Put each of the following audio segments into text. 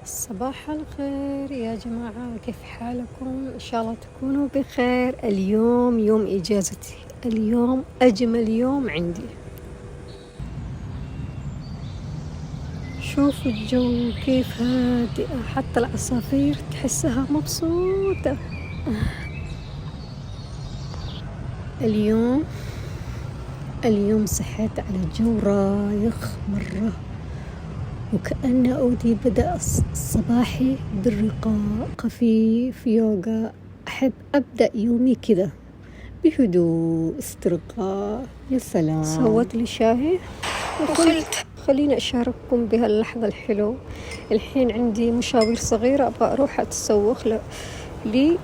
صباح الخير يا جماعة، كيف حالكم؟ إن شاء الله تكونوا بخير. اليوم يوم إجازتي، اليوم أجمل يوم عندي. شوفوا الجو كيف هادئة، حتى العصافير تحسها مبسوطة. اليوم اليوم صحيت على جو رايق مرة، وكأن أودي بدأ صباحي بالرقاء، خفيف يوغا. أحب أبدأ يومي كذا بهدوء، استرخاء. يا سلام. سويت لي شاي وقلت خليني أشارككم بهاللحظة الحلو. الحين عندي مشاوير صغيرة، أبغى أروح أتسوق لي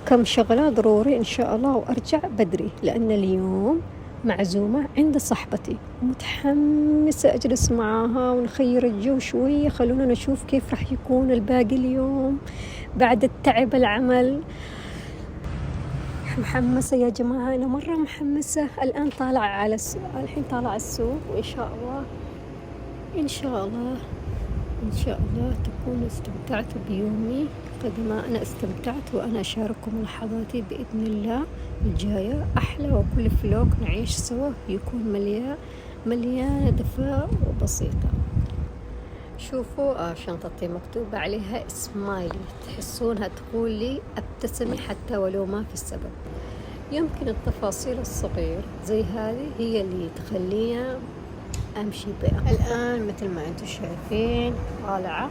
كم شغلة ضروري إن شاء الله، وأرجع بدري لأن اليوم معزومة عند صاحبتي. متحمسة أجلس معاها ونخير الجو شوية. خلونا نشوف كيف راح يكون الباقي اليوم بعد التعب العمل. محمسة يا جماعة، أنا مرة محمسة. الآن طالعة على السوق، الحين طالعة السوق، وإن شاء الله إن شاء الله إن شاء الله تكونوا استمتعتوا بيومي قد ما أنا استمتعت، وأنا أشارككم لحظاتي بإذن الله الجاية أحلى، وكل فلوق نعيش سوا يكون مليانة دفاء وبسيطة. شوفوا شنطتي مكتوب عليها سمايلي، تحسونها تقول لي ابتسمي حتى ولو ما في السبب. يمكن التفاصيل الصغيرة زي هذه هي اللي تخلينا أمشي بها. الآن مثل ما أنتم شايفين طالعة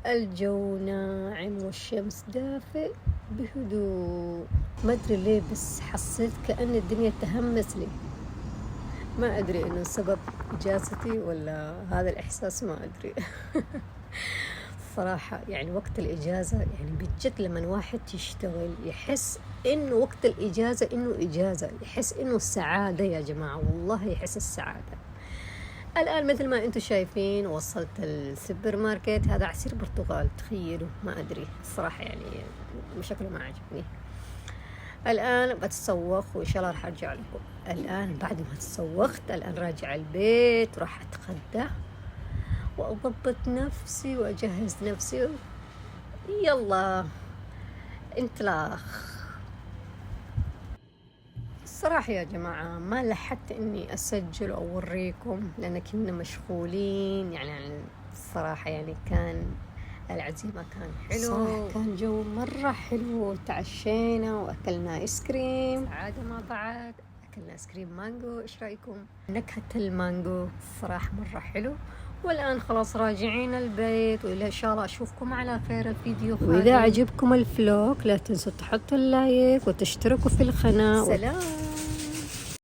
الجو ناعم والشمس دافئ بهدوء. ما أدري ليه بس حسيت كأن الدنيا تهمس لي. ما أدري إنه سبب إجازتي ولا هذا الإحساس، ما أدري. صراحة يعني وقت الإجازة يعني بجد لما واحد يشتغل يحس إنه وقت الإجازة إنه إجازة، يحس إنه السعادة يا جماعة، والله يحس السعادة. الآن مثل ما أنتم شايفين وصلت السوبر ماركت. هذا عصير برتقال، تخيلوا. ما أدري الصراحة يعني شكله ما عجبني. الآن بتسوق وإن شاء الله راح أرجع لكم. الآن بعد ما تسوقت الآن راجع البيت، وراح أتغدى وأضبط نفسي وأجهز نفسي. يلا انطلاق. الصراحة يا جماعة ما لحقت إني أسجل وأوريكم لأن كنا مشغولين. يعني الصراحة يعني كان العزيمة كان حلو، صراحة كان جو مرة حلو. تعشينا وأكلنا آيس كريم عادة مع بعض، أكلنا آيس كريم مانجو. إيش رأيكم؟ نكهة المانجو الصراحة مرة حلو. والآن خلاص راجعين البيت، وإن شاء الله أشوفكم على خير الفيديو. وإذا عجبكم الفلوق لا تنسوا تحطوا اللايك وتشتركوا في القناة. سلام.